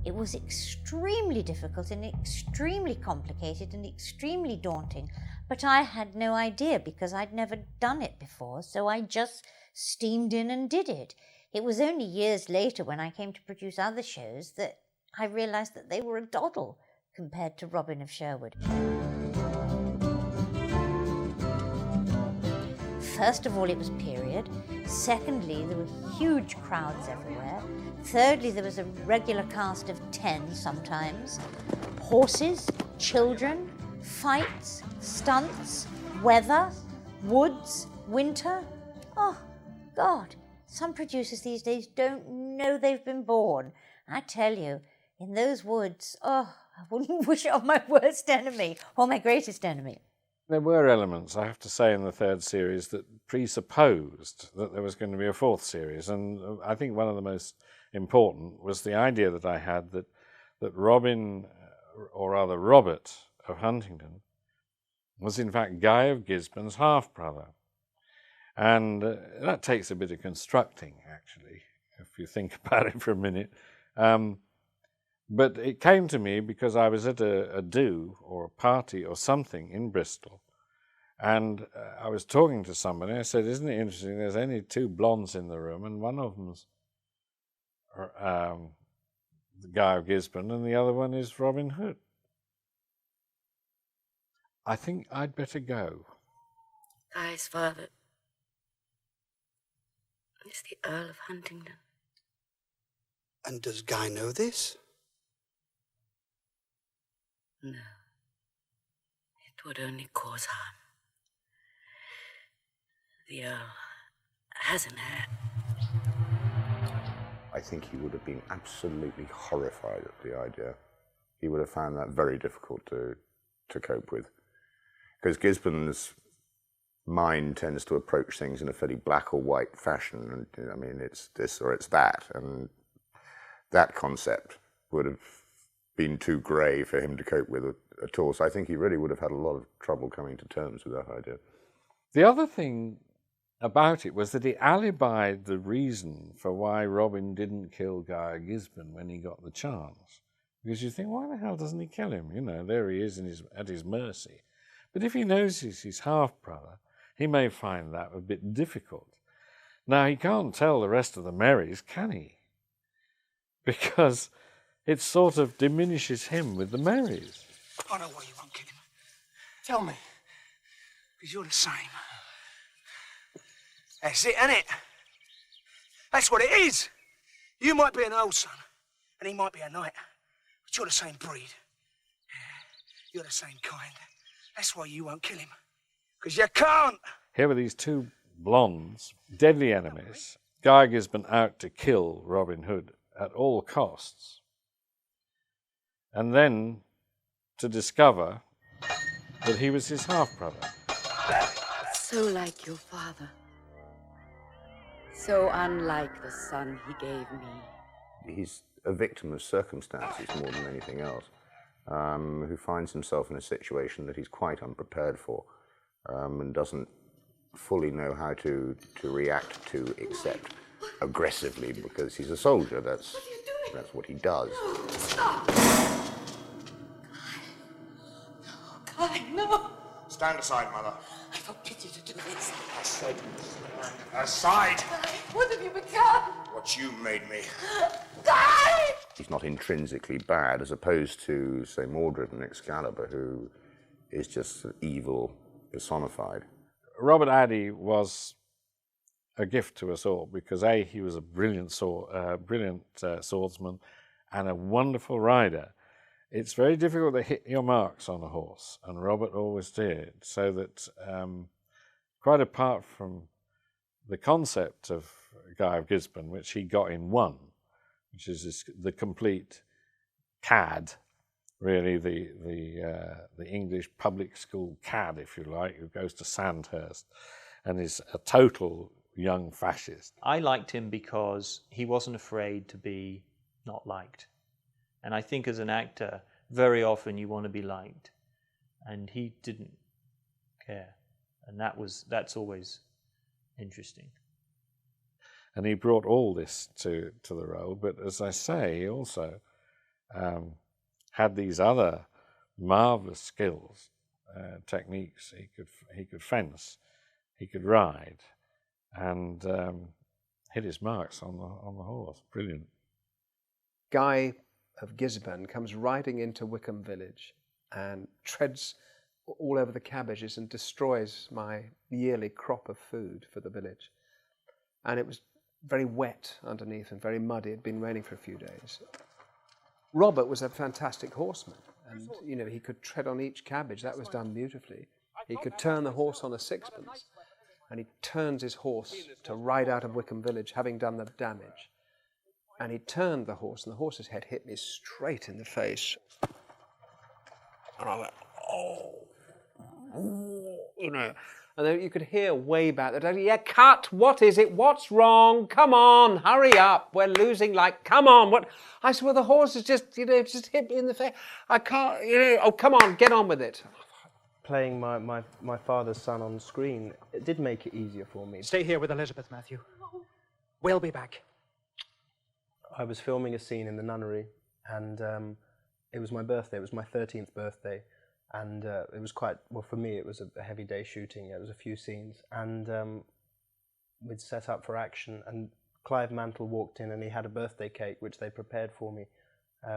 It was extremely difficult and extremely complicated and extremely daunting, but I had no idea because I'd never done it before, so I just steamed in and did it. It was only years later, when I came to produce other shows, that I realised that they were a doddle compared to Robin of Sherwood. First of all, it was period. Secondly, there were huge crowds everywhere. Thirdly, there was a regular cast of 10 sometimes. Horses, children, fights, stunts, weather, woods, winter. Oh, God, some producers these days don't know they've been born. I tell you, in those woods, oh, I wouldn't wish it on my worst enemy or my greatest enemy. There were elements, I have to say, in the third series that presupposed that there was going to be a fourth series, and I think one of the most important was the idea that I had that Robin, or rather Robert of Huntingdon, was in fact Guy of Gisborne's half-brother. And that takes a bit of constructing, actually, if you think about it for a minute. But it came to me because I was at a do or a party or something in Bristol, and I was talking to somebody. I said, "Isn't it interesting? There's only 2 blondes in the room, and one of them's the Guy of Gisborne, and the other one is Robin Hood. I think I'd better go." Guy's father is the Earl of Huntingdon. And does Guy know this? No. It would only cause harm. The Earl has an heir. I think he would have been absolutely horrified at the idea. He would have found that very difficult to cope with. Because Gisborne's mind tends to approach things in a fairly black or white fashion. And, I mean, it's this or it's that. And that concept would have been too grey for him to cope with at all. So I think he really would have had a lot of trouble coming to terms with that idea. The other thing about it was that it alibied the reason for why Robin didn't kill Guy of Gisborne when he got the chance. Because you think, why the hell doesn't he kill him? You know, there he is at his mercy. But if he knows he's his half-brother, he may find that a bit difficult. Now, he can't tell the rest of the Merrys, can he? Because it sort of diminishes him with the Merrys. I know why you won't kill him. Tell me. Because you're the same. That's it, ain't it? That's what it is. You might be an old son, and he might be a knight, but you're the same breed. You're the same kind. That's why you won't kill him. Because you can't. Here were these 2 blondes, deadly enemies, Guy of Gisborne out to kill Robin Hood at all costs. And then to discover that he was his half-brother. So like your father. So unlike the son he gave me. He's a victim of circumstances more than anything else, who finds himself in a situation that he's quite unprepared for, and doesn't fully know how to react to, except aggressively, because he's a soldier. That's what he does. Stop! Guy, no! Stand aside, Mother. I forbid you to do this. I said, aside! Guy, what have you become? What you made me. Guy! He's not intrinsically bad, as opposed to, say, Mordred and Excalibur, who is just evil personified. Robert Addy was a gift to us all because A, he was a brilliant swordsman and a wonderful rider. It's very difficult to hit your marks on a horse, and Robert always did, so that quite apart from the concept of Guy of Gisborne, which he got in 1, which is the complete cad, really the English public school cad, if you like, who goes to Sandhurst and is a total young fascist. I liked him because he wasn't afraid to be not liked. And I think as an actor, very often you want to be liked. And he didn't care. And that's always interesting. And he brought all this to the role, but as I say, he also had these other marvelous skills, techniques. He could fence, he could ride, and hit his marks on the horse. Brilliant. Guy of Gisborne comes riding into Wickham Village and treads all over the cabbages and destroys my yearly crop of food for the village. And it was very wet underneath and very muddy. It had been raining for a few days. Robert was a fantastic horseman, and you know, he could tread on each cabbage. That was done beautifully. He could turn the horse on a sixpence, and he turns his horse to ride out of Wickham Village, having done the damage. And he turned the horse, and the horse's head hit me straight in the face. And I went, oh, you know. And then you could hear way back there, yeah, cut, what is it, what's wrong, come on, hurry up, we're losing, like, come on, what? I said, well, the horse has just, you know, just hit me in the face, I can't, you know, oh, come on, get on with it. Playing my father's son on screen, it did make it easier for me. Stay here with Elizabeth, Matthew. We'll be back. I was filming a scene in the nunnery, and it was my birthday, it was my 13th birthday. And it was quite, well, for me, it was a heavy day shooting. It was a few scenes. And we'd set up for action. And Clive Mantle walked in and he had a birthday cake, which they prepared for me,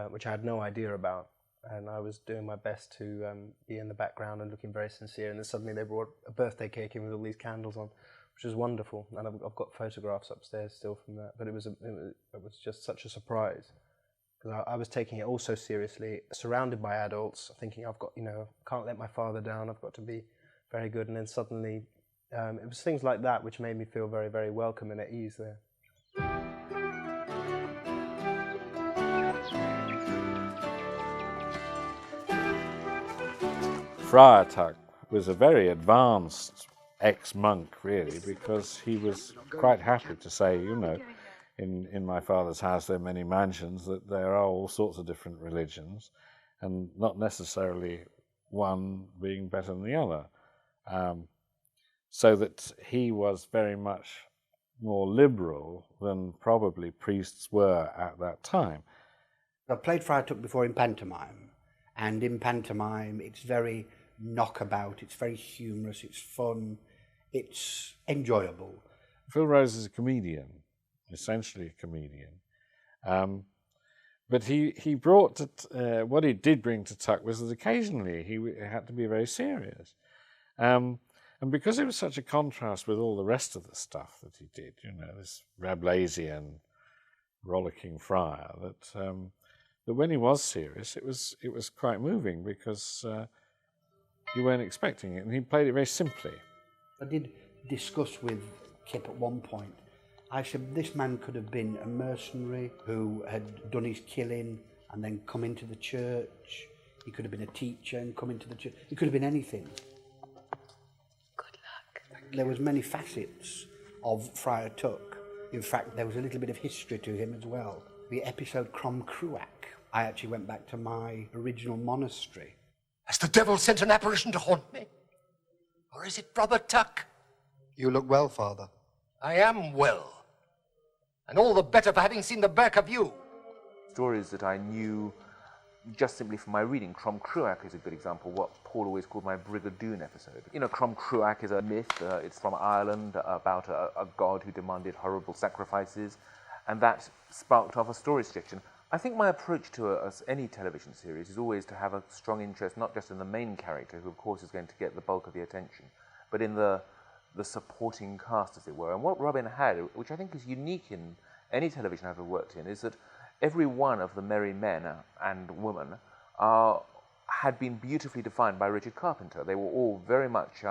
which I had no idea about. And I was doing my best to be in the background and looking very sincere. And then suddenly they brought a birthday cake in with all these candles on, which was wonderful. And I've got photographs upstairs still from that. But it was just such a surprise. I was taking it all so seriously, surrounded by adults, thinking I've got, you know, can't let my father down, I've got to be very good. And then suddenly, it was things like that which made me feel very, very welcome and at ease there. Friar Tuck was a very advanced ex-monk, really, because he was quite happy to say, you know, in my father's house there are many mansions, that there are all sorts of different religions, and not necessarily one being better than the other. So that he was very much more liberal than probably priests were at that time. I've played Friar Tuck before in pantomime, and in pantomime it's very knockabout, it's very humorous, it's fun, it's enjoyable. Phil Rose is a comedian, essentially a comedian. But he brought to, what he did bring to Tuck was that occasionally he had to be very serious. And because it was such a contrast with all the rest of the stuff that he did, you know, this Rabelaisian rollicking friar, that when he was serious, it was quite moving, because you weren't expecting it, and he played it very simply. I did discuss with Kip at one point. I said this man could have been a mercenary who had done his killing and then come into the church. He could have been a teacher and come into the church. He could have been anything. Good luck. There was many facets of Friar Tuck. In fact, there was a little bit of history to him as well. The episode Crom Cruach, I actually went back to my original monastery. Has the devil sent an apparition to haunt me? Or is it Brother Tuck? You look well, Father. I am well. And all the better for having seen the back of you. Stories that I knew just simply from my reading. Crom Cruach is a good example, what Paul always called my Brigadoon episode. You know, Crom Cruach is a myth. It's from Ireland, about a god who demanded horrible sacrifices, and that sparked off a story suggestion. I think my approach to any television series is always to have a strong interest, not just in the main character, who of course is going to get the bulk of the attention, but in the supporting cast, as it were. And what Robin had, which I think is unique in any television I've ever worked in, is that every one of the merry men and women had been beautifully defined by Richard Carpenter. They were all very much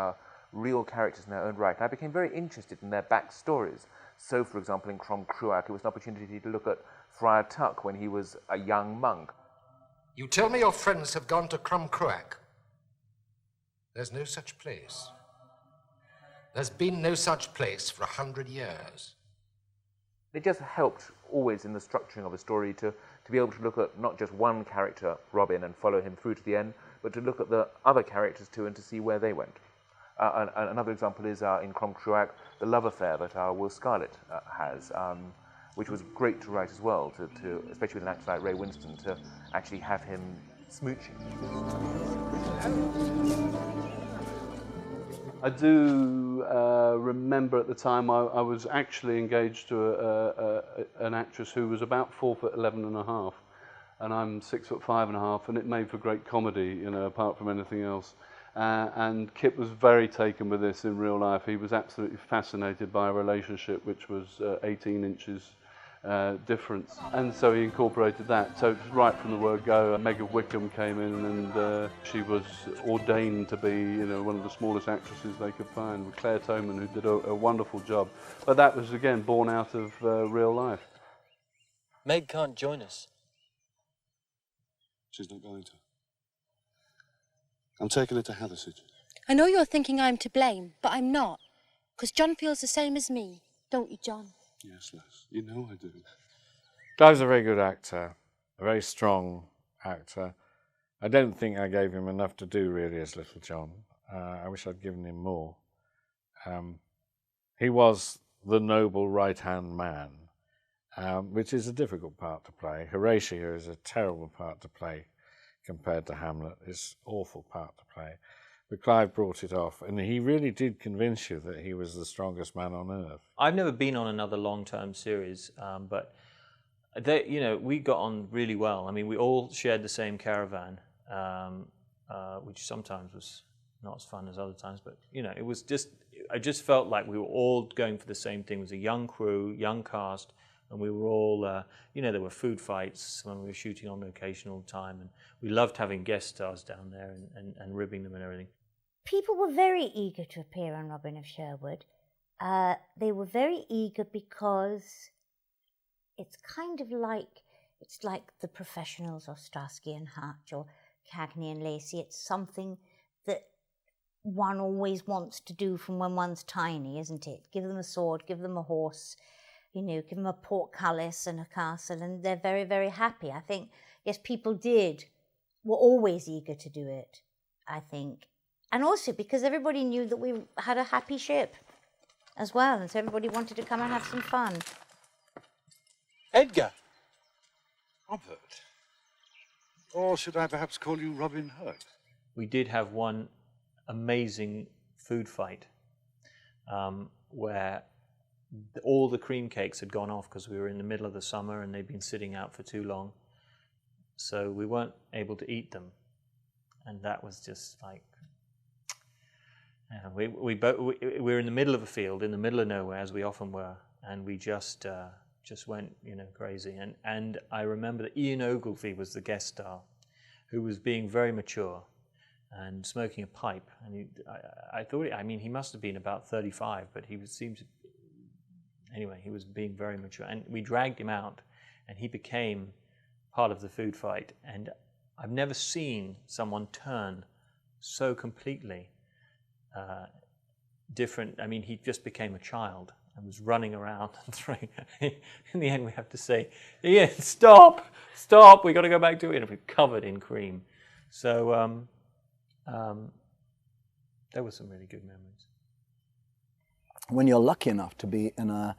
real characters in their own right. And I became very interested in their backstories. So, for example, in Crom Cruach, it was an opportunity to look at Friar Tuck when he was a young monk. You tell me your friends have gone to Crom Cruach. There's no such place. There's been no such place for 100 years. It just helped always in the structuring of a story to be able to look at not just one character, Robin, and follow him through to the end, but to look at the other characters too and to see where they went. Another example is in Crom Cruach, the love affair that Will Scarlett has. which was great to write as well, to especially with an actor like Ray Winston, to actually have him smooching. I do remember at the time I was actually engaged to an actress who was about 4'11½", and I'm 6'5½", and it made for great comedy, you know, apart from anything else. And Kip was very taken with this in real life. He was absolutely fascinated by a relationship which was 18 inches difference, and so he incorporated that. So right from the word go, Meg of Wickham came in, and she was ordained to be, you know, one of the smallest actresses they could find, with Claire Toman, who did a wonderful job. But that was again born out of real life. Meg can't join us. She's not going to. I'm taking her to Hathersage. I know you're thinking I'm to blame, but I'm not. Because John feels the same as me. Don't you, John? Yes, Les. You know I do. Clive's a very good actor, a very strong actor. I don't think I gave him enough to do, really, as Little John. I wish I'd given him more. He was the noble right-hand man, which is a difficult part to play. Horatio is a terrible part to play compared to Hamlet. It's an awful part to play. But Clive brought it off, and he really did convince you that he was the strongest man on earth. I've never been on another long-term series, but they, you know, we got on really well. I mean, we all shared the same caravan, which sometimes was not as fun as other times, but, you know, it was just, I just felt like we were all going for the same thing. It was a young crew, young cast, and we were all, you know, there were food fights when we were shooting on location all the time, and we loved having guest stars down there and ribbing them and everything. People were very eager to appear on Robin of Sherwood. They were very eager because it's kind of like, it's like The Professionals or Starsky and Hutch or Cagney and Lacey. It's something that one always wants to do from when one's tiny, isn't it? Give them a sword, give them a horse, you know, give them a portcullis and a castle, and they're very, very happy. I think, yes, people were always eager to do it, I think. And also because everybody knew that we had a happy ship as well, and so everybody wanted to come and have some fun. Edgar. Robert. Or should I perhaps call you Robin Hood? We did have one amazing food fight where all the cream cakes had gone off because we were in the middle of the summer and they'd been sitting out for too long. So we weren't able to eat them. And that was just like, we were in the middle of a field, in the middle of nowhere, as we often were, and we just went, you know, crazy. And I remember that Ian Ogilvy was the guest star, who was being very mature and smoking a pipe. And I thought, I mean, he must have been about 35, but he seemed to, anyway, he was being very mature. And we dragged him out, and he became part of the food fight. And I've never seen someone turn so completely different. I mean, he just became a child and was running around and throwing. In the end, we have to say, "Ian, stop! We got to go back to it." And we're covered in cream. So there were some really good memories. When you're lucky enough to be in a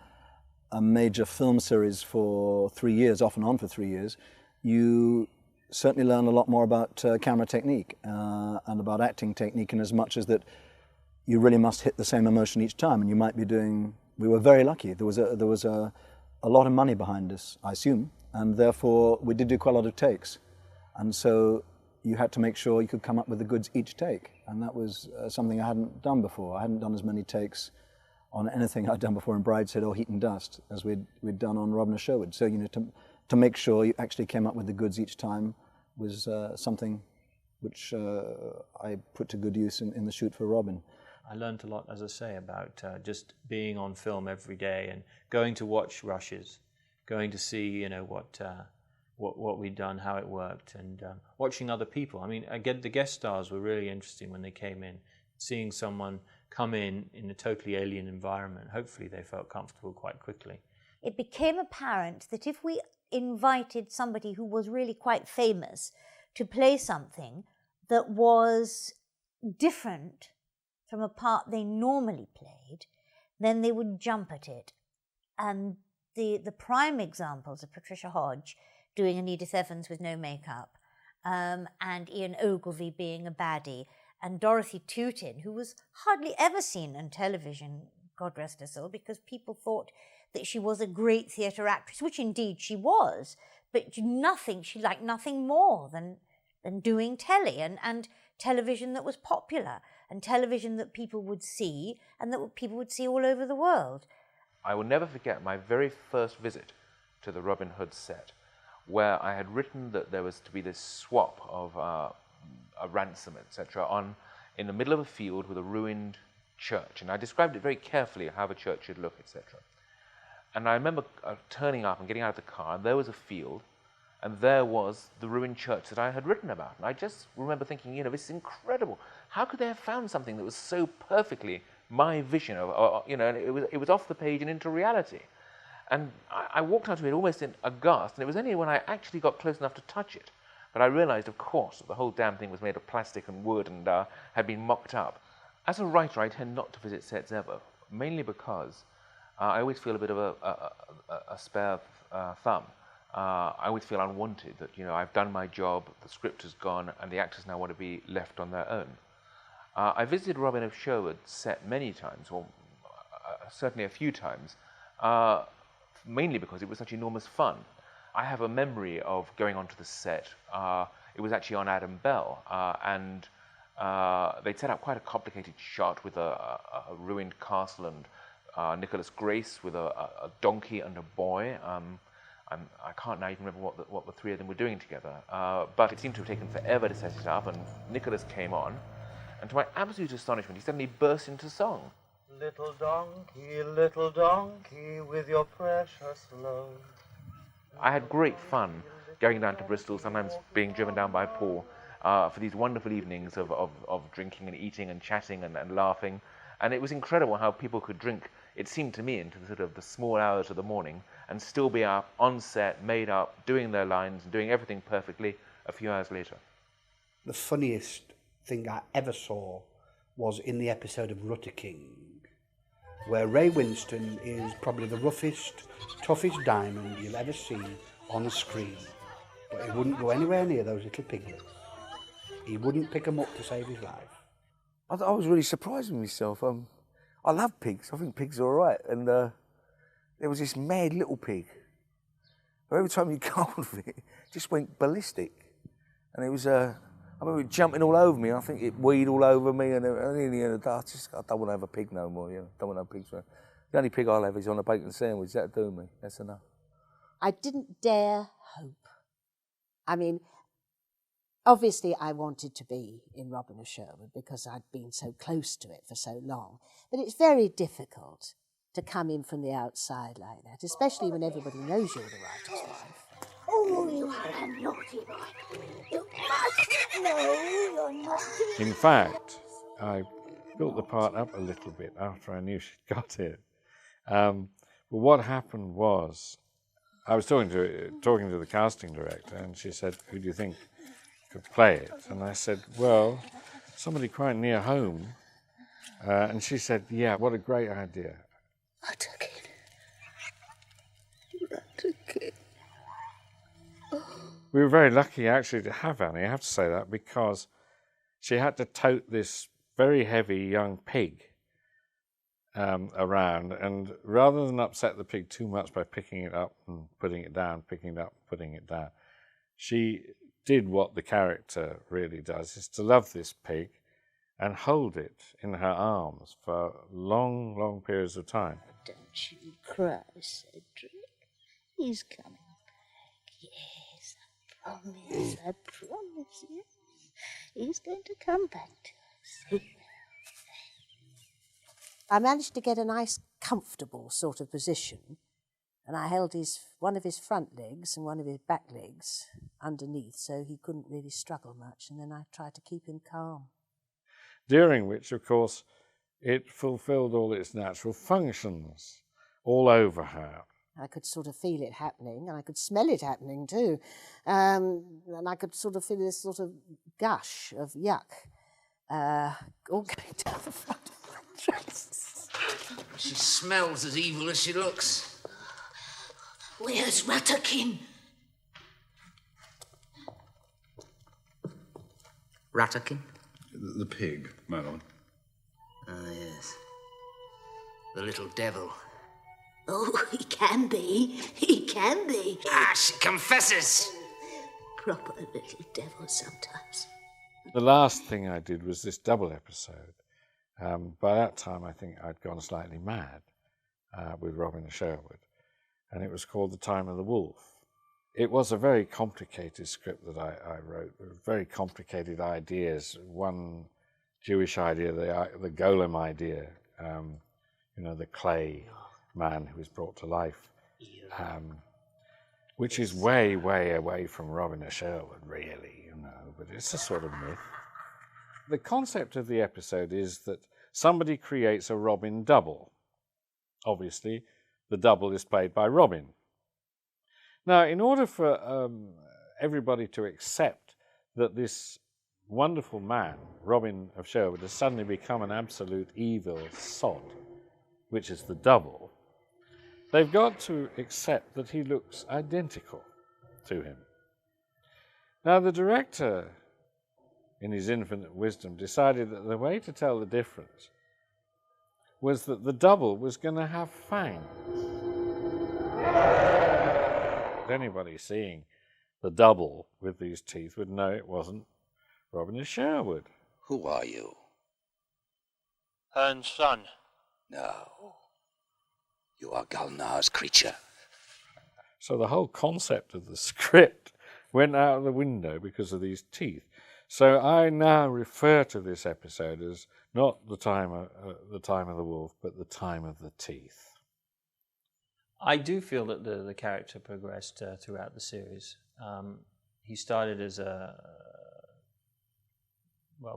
major film series for 3 years, off and on for 3 years, you certainly learn a lot more about camera technique and about acting technique, in as much as that you really must hit the same emotion each time, and you might be doing. We were very lucky. There was a lot of money behind us, I assume, and therefore we did do quite a lot of takes, and so you had to make sure you could come up with the goods each take, and that was something I hadn't done before. I hadn't done as many takes on anything I'd done before in Brideshead or Heat and Dust as we'd done on Robin of Sherwood. So, you know, to make sure you actually came up with the goods each time was something which I put to good use in the shoot for Robin. I learned a lot, as I say, about just being on film every day and going to watch rushes, going to see, you know, what we'd done, how it worked, and watching other people. I mean, again, the guest stars were really interesting when they came in. Seeing someone come in a totally alien environment, hopefully they felt comfortable quite quickly. It became apparent that if we invited somebody who was really quite famous to play something that was different from a part they normally played, then they would jump at it. And the prime examples of Patricia Hodge doing an Edith Evans with no makeup, and Ian Ogilvy being a baddie, and Dorothy Tootin, who was hardly ever seen on television, God rest her soul, because people thought that she was a great theatre actress, which indeed she was, but she liked nothing more than doing telly and television that was popular and television that people would see and that people would see all over the world. I will never forget my very first visit to the Robin Hood set, where I had written that there was to be this swap of a ransom, etc., in the middle of a field with a ruined church. And I described it very carefully, how the church should look, etc. And I remember turning up and getting out of the car, and there was a field, and there was the ruined church that I had written about. And I just remember thinking, this is incredible. How could they have found something that was so perfectly my vision of, and it was off the page and into reality. And I walked out of it almost aghast, and it was only when I actually got close enough to touch it that I realized, of course, that the whole damn thing was made of plastic and wood and had been mocked up. As a writer, I tend not to visit sets ever, mainly because I always feel a bit of a spare thumb. I always feel unwanted, that, I've done my job, the script has gone, and the actors now want to be left on their own. I visited Robin of Sherwood set many times, or certainly a few times, mainly because it was such enormous fun. I have a memory of going onto the set. It was actually on Adam Bell, and they'd set up quite a complicated shot with a ruined castle and Nicholas Grace with a donkey and a boy. I can't now even remember what the three of them were doing together, but it seemed to have taken forever to set it up, and Nicholas came on, and to my absolute astonishment, he suddenly burst into song. Little donkey, with your precious load. I had great fun going down to Bristol, sometimes being driven down by Paul, for these wonderful evenings of drinking and eating and chatting and laughing. And it was incredible how people could drink, it seemed to me, into the small hours of the morning and still be up, on set, made up, doing their lines and doing everything perfectly a few hours later. The funniest thing I ever saw was in the episode of Rudder King, where Ray Winston is probably the roughest, toughest diamond you'll ever see on screen. But he wouldn't go anywhere near those little piglets. He wouldn't pick them up to save his life. I was really surprised with myself. I love pigs. I think pigs are all right. And there was this mad little pig. But every time you go with it, it just went ballistic. And it was, I remember it jumping all over me. I think it weed all over me. And in the end, I don't want to have a pig no more. Don't want to have pigs. The only pig I'll have is on a bacon sandwich. That'll do me. That's enough. I didn't dare hope. I mean, obviously I wanted to be in Robin of Sherwood because I'd been so close to it for so long. But it's very difficult to come in from the outside like that, especially when everybody knows you're the writer's wife. Oh, you are a naughty boy. You must know you're not. In fact, I built the part up a little bit after I knew she'd got it. But what happened was, I was talking to the casting director, and she said, "Who do you think could play it?" And I said, "Well, somebody quite near home." And she said, "Yeah, what a great idea." I took it. I took it. We were very lucky actually to have Annie, I have to say that, because she had to tote this very heavy young pig around, and rather than upset the pig too much by picking it up and putting it down, picking it up, putting it down, she did what the character really does, is to love this pig and hold it in her arms for long, long periods of time. Don't you cry, Cedric. He's coming back. Yes, I promise you. He's going to come back to us. I managed to get a nice, comfortable sort of position, and I held one of his front legs and one of his back legs underneath, so he couldn't really struggle much, and then I tried to keep him calm. During which, of course, it fulfilled all its natural functions all over her. I could sort of feel it happening, and I could smell it happening too, and I could sort of feel this sort of gush of yuck all going down the front of my dress. She smells as evil as she looks. Where's Ratakin? Ratakin? The pig, my lord. Ah, yes. The little devil. Oh, he can be. He can be. Ah, she confesses! Proper little devil sometimes. The last thing I did was this double episode. By that time, I think I'd gone slightly mad with Robin of Sherwood, and it was called The Time of the Wolf. It was a very complicated script that I wrote, with very complicated ideas. One Jewish idea, the golem idea, the clay man who was brought to life, which is way, way away from Robin of Sherwood, really, but it's a sort of myth. The concept of the episode is that somebody creates a Robin double. Obviously, the double is played by Robin. Now, in order for everybody to accept that this wonderful man, Robin of Sherwood, has suddenly become an absolute evil sod, which is the double, they've got to accept that he looks identical to him. Now, the director, in his infinite wisdom, decided that the way to tell the difference was that the double was going to have fangs. Anybody seeing the double with these teeth would know it wasn't Robin of Sherwood. Who are you? Hern's son. No. You are Galnar's creature. So the whole concept of the script went out of the window because of these teeth. So I now refer to this episode as not the time of the wolf, but the time of the teeth. I do feel that the character progressed throughout the series. He started as the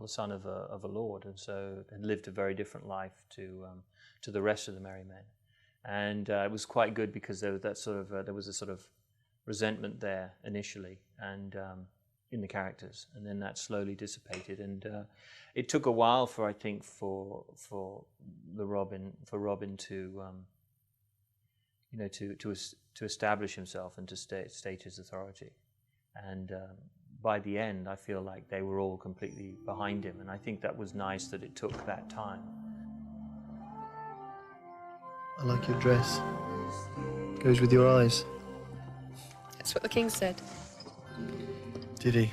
son of a lord, and so had lived a very different life to the rest of the Merry Men. And it was quite good because there was a sort of resentment there initially, and in the characters, and then that slowly dissipated. And it took a while for Robin to establish himself and to state his authority. And by the end, I feel like they were all completely behind him, and I think that was nice that it took that time. I like your dress. Goes with your eyes. That's what the king said. Did he?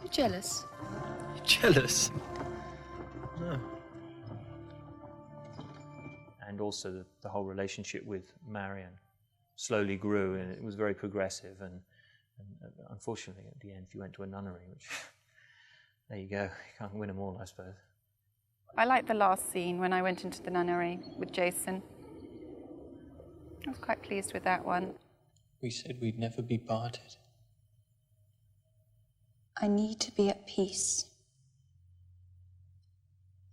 You jealous? You jealous? No. And also the whole relationship with Marion slowly grew, and it was very progressive. And unfortunately, at the end, she went to a nunnery, which, there you go, you can't win them all, I suppose. I liked the last scene when I went into the nunnery with Jason. I was quite pleased with that one. We said we'd never be parted. I need to be at peace.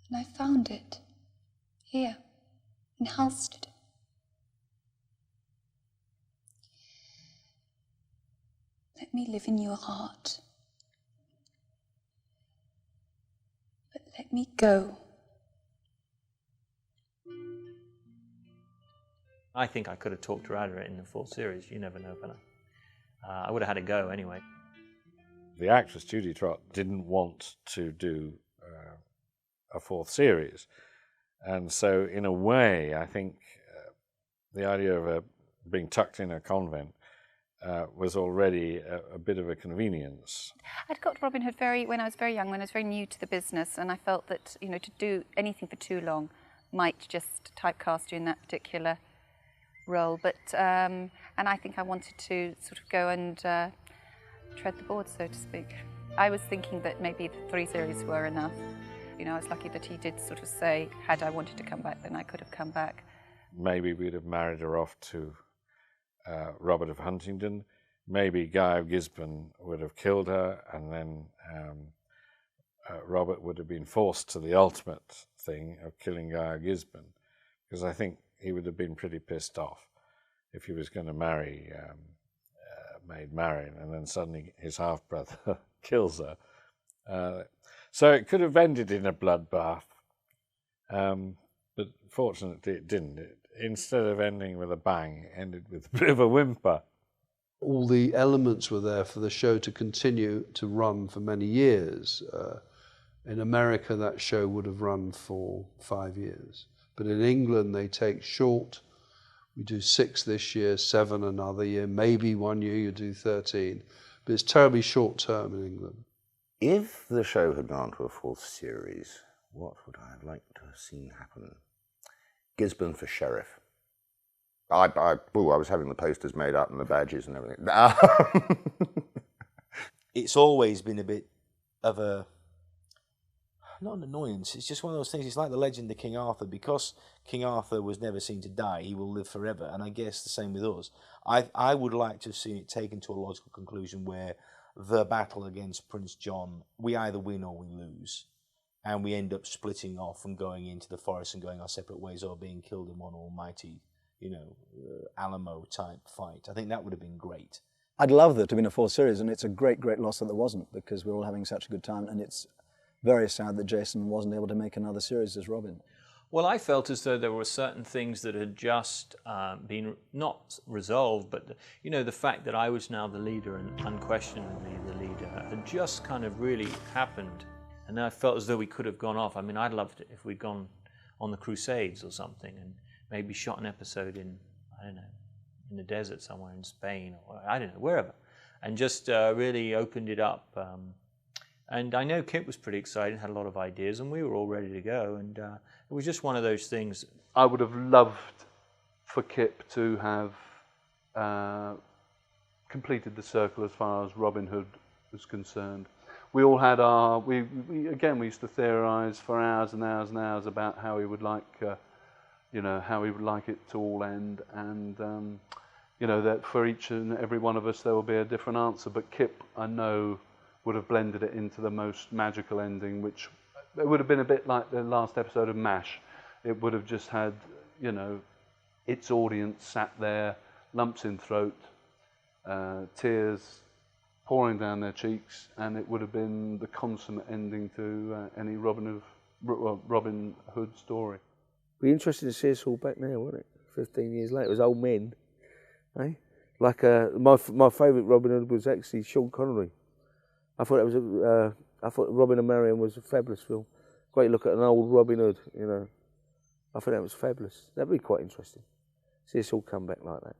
And I found it here in Halstead. Let me live in your heart. But let me go. I think I could have talked her out of it in the full series. You never know, but I would have had a go anyway. The actress Judy Trott didn't want to do a fourth series, and so in a way, I think the idea of her being tucked in a convent was already a bit of a convenience. I'd got Robin Hood when I was very young, when I was very new to the business, and I felt that to do anything for too long might just typecast you in that particular role. But and I think I wanted to sort of go and tread the board, so to speak. I was thinking that maybe the 3 series were enough. I was lucky that he did sort of say, had I wanted to come back, then I could have come back. Maybe we'd have married her off to Robert of Huntingdon. Maybe Guy of Gisborne would have killed her, and then Robert would have been forced to the ultimate thing of killing Guy of Gisborne, because I think he would have been pretty pissed off if he was going to marry Maid Marian, and then suddenly his half-brother kills her. So it could have ended in a bloodbath. But fortunately it didn't. Instead of ending with a bang, it ended with a bit of a whimper. All the elements were there for the show to continue to run for many years. In America, that show would have run for 5 years. But in England, they take short. We do 6 this year, 7 another year, maybe 1 year you do 13. But it's terribly short term in England. If the show had gone to a 4th series, what would I have liked to have seen happen? Gisborne for sheriff. I was having the posters made up and the badges and everything. It's always been a bit of a, not an annoyance, it's just one of those things. It's like the legend of King Arthur. Because King Arthur was never seen to die, he will live forever, and I guess the same with us. I would like to have seen it taken to a logical conclusion where the battle against Prince John, we either win or we lose, and we end up splitting off and going into the forest and going our separate ways, or being killed in one almighty, Alamo type fight. I think that would have been great. I'd love there to have been a 4th series, and it's a great, great loss that there wasn't, because we're all having such a good time, and it's very sad that Jason wasn't able to make another series as Robin. Well, I felt as though there were certain things that had just been not resolved, but the fact that I was now the leader and unquestionably the leader had just kind of really happened. And I felt as though we could have gone off. I mean, I'd loved it if we'd gone on the Crusades or something and maybe shot an episode in, I don't know, in the desert somewhere in Spain or I don't know, wherever, and just really opened it up. And I know Kip was pretty excited, had a lot of ideas, and we were all ready to go. And it was just one of those things. I would have loved for Kip to have completed the circle as far as Robin Hood was concerned. We all had our, we used to theorise for hours and hours and hours about how we would like, how we would like it to all end, and that for each and every one of us there will be a different answer. But Kip, I know, would have blended it into the most magical ending, which it would have been a bit like the last episode of MASH. It would have just had, its audience sat there, lumps in throat, tears pouring down their cheeks, and it would have been the consummate ending to any Robin Hood story. Be interesting to see us all back now, wouldn't it? 15 years later, it was old men, eh? Like my favourite Robin Hood was actually Sean Connery. I thought it was I thought Robin and Marion was a fabulous film. Great look at an old Robin Hood, I thought that was fabulous. That'd be quite interesting. See us all come back like that.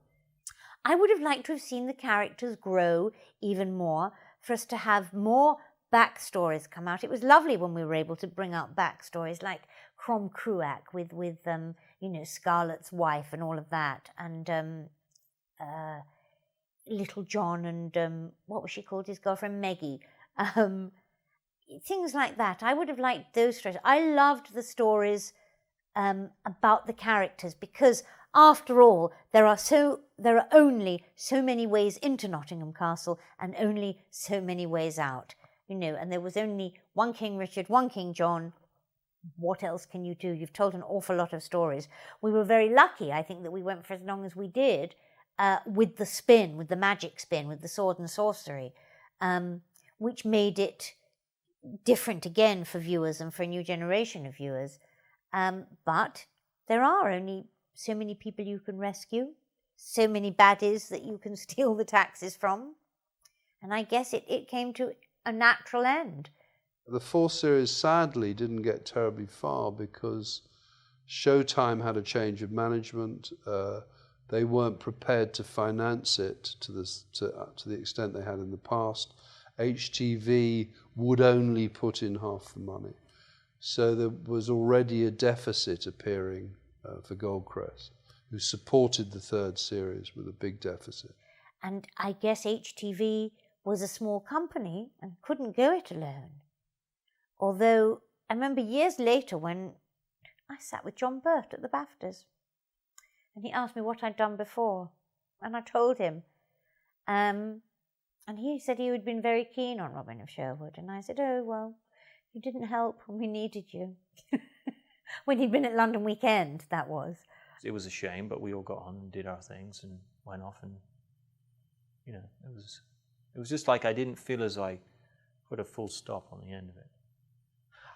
I would have liked to have seen the characters grow even more, for us to have more backstories come out. It was lovely when we were able to bring out backstories like Crom Cruach with Scarlett's wife and all of that, and Little John and what was she called, his girlfriend Meggie. Things like that. I would have liked those stories. I loved the stories about the characters, because after all, there are only so many ways into Nottingham Castle and only so many ways out, and there was only one King Richard, one King John. What else can you do? You've told an awful lot of stories. We were very lucky, I think, that we went for as long as we did with the magic spin, with the sword and sorcery, which made it different again for viewers and for a new generation of viewers. But there are only so many people you can rescue, so many baddies that you can steal the taxes from. And I guess it came to a natural end. The 4th series sadly didn't get terribly far because Showtime had a change of management. They weren't prepared to finance it to the extent they had in the past. HTV would only put in half the money. So there was already a deficit appearing for Goldcrest, who supported the 3rd series with a big deficit. And I guess HTV was a small company and couldn't go it alone. Although I remember years later when I sat with John Burt at the BAFTAs, and he asked me what I'd done before, and I told him. And he said he had been very keen on Robin of Sherwood, and I said, oh, well, you didn't help when we needed you. When he'd been at London Weekend, that was. It was a shame, but we all got on and did our things and went off, and it was just like I didn't feel as I put a full stop on the end of it.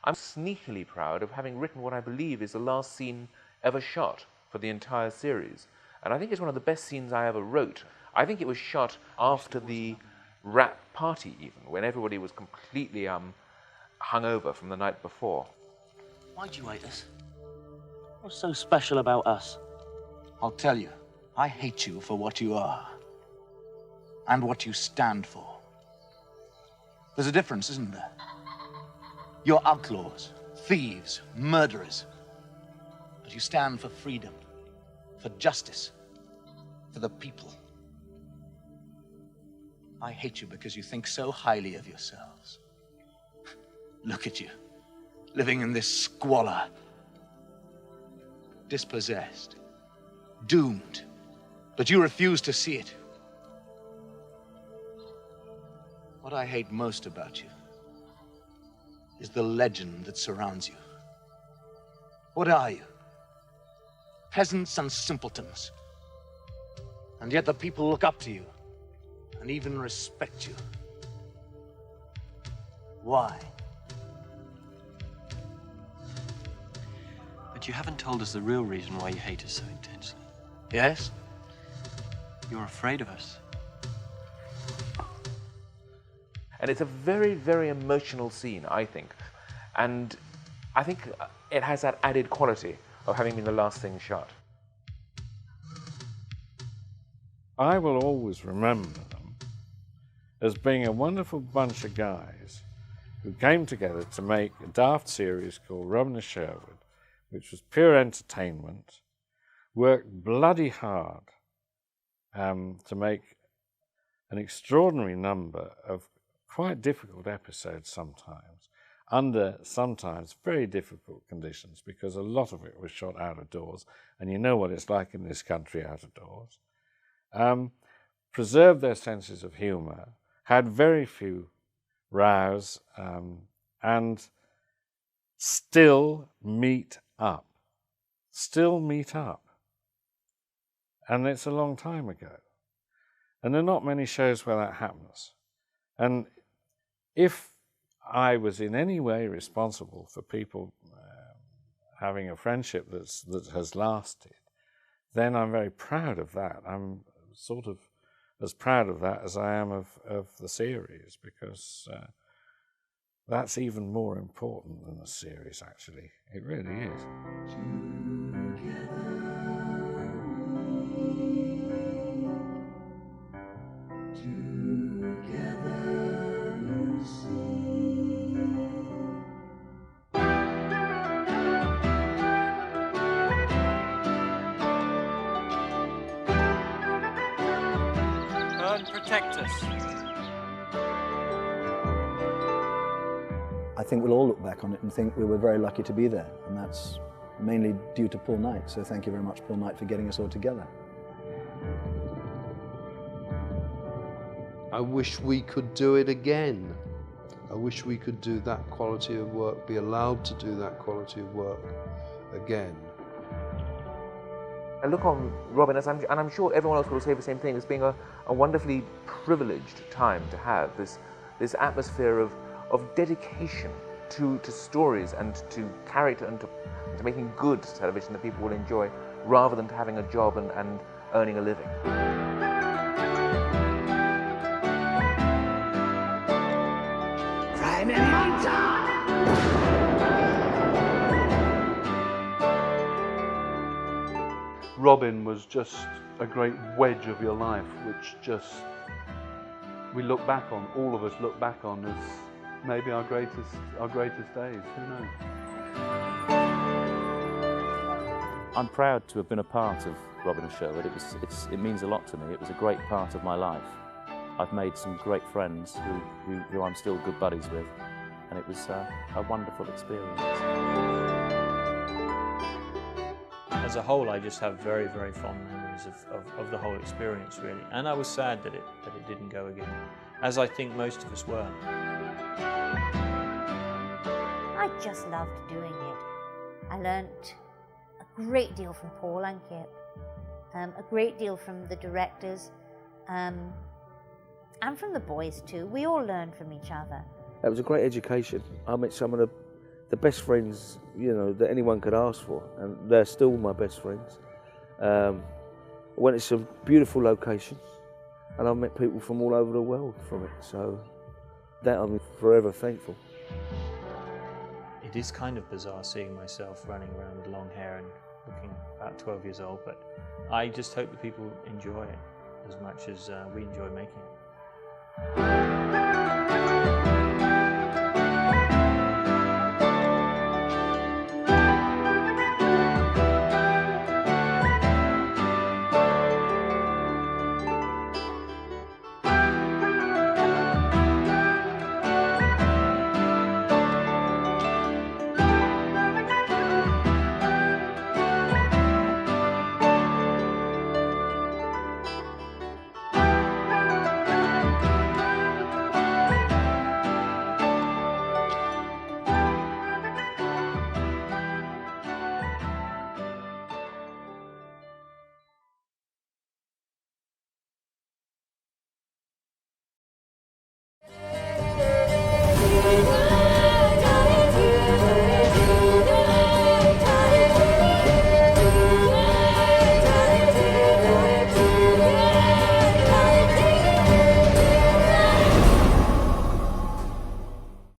I'm sneakily proud of having written what I believe is the last scene ever shot for the entire series. And I think it's one of the best scenes I ever wrote. I think it was shot after the wrap party even, when everybody was completely hungover from the night before. Why'd you hate us? What's so special about us? I'll tell you, I hate you for what you are and what you stand for. There's a difference, isn't there? You're outlaws, thieves, murderers. But you stand for freedom, for justice, for the people. I hate you because you think so highly of yourselves. Look at you, living in this squalor, dispossessed, doomed, but you refuse to see it. What I hate most about you is the legend that surrounds you. What are you? Peasants and simpletons. And yet the people look up to you and even respect you. Why? But you haven't told us the real reason why you hate us so intensely. Yes? You're afraid of us. And it's a very, very emotional scene, I think. And I think it has that added quality of having been the last thing shot. I will always remember them as being a wonderful bunch of guys who came together to make a daft series called Robin of Sherwood, which was pure entertainment, worked bloody hard to make an extraordinary number of quite difficult episodes sometimes, under sometimes very difficult conditions, because a lot of it was shot out of doors, and you know what it's like in this country out of doors. Preserved their senses of humour, had very few rows, and still meet up. Still meet up. And it's a long time ago. And there are not many shows where that happens. And if I was in any way responsible for people having a friendship that has lasted, then I'm very proud of that. I'm sort of as proud of that as I am of the series, because that's even more important than the series, actually. It really is. Protect us. I think we'll all look back on it and think we were very lucky to be there, and that's mainly due to Paul Knight. So thank you very much, Paul Knight, for getting us all together. I wish we could do it again. I wish we could do that quality of work, be allowed to do that quality of work again. I look on Robin, and I'm sure everyone else will say the same thing, as being a wonderfully privileged time to have, this atmosphere of dedication to stories and to character and to making good television that people will enjoy, rather than to having a job and earning a living. Prime Monta! Robin was just a great wedge of your life, which just we look back on, all of us look back on as maybe our greatest days. Who knows? I'm proud to have been a part of Robin of Sherwood. It means a lot to me. It was a great part of my life. I've made some great friends who I'm still good buddies with, and it was a wonderful experience. As a whole, I just have very, very fond memories of the whole experience, really. And I was sad that it didn't go again, as I think most of us were. I just loved doing it. I learnt a great deal from Paul and Kip, a great deal from the directors, and from the boys too. We all learned from each other. It was a great education. I met some of the the best friends, you know, that anyone could ask for, and they're still my best friends. I went to some beautiful locations, and I've met people from all over the world from it, so that I'm forever thankful. It is kind of bizarre seeing myself running around with long hair and looking about 12 years old, but I just hope that people enjoy it as much as we enjoy making it.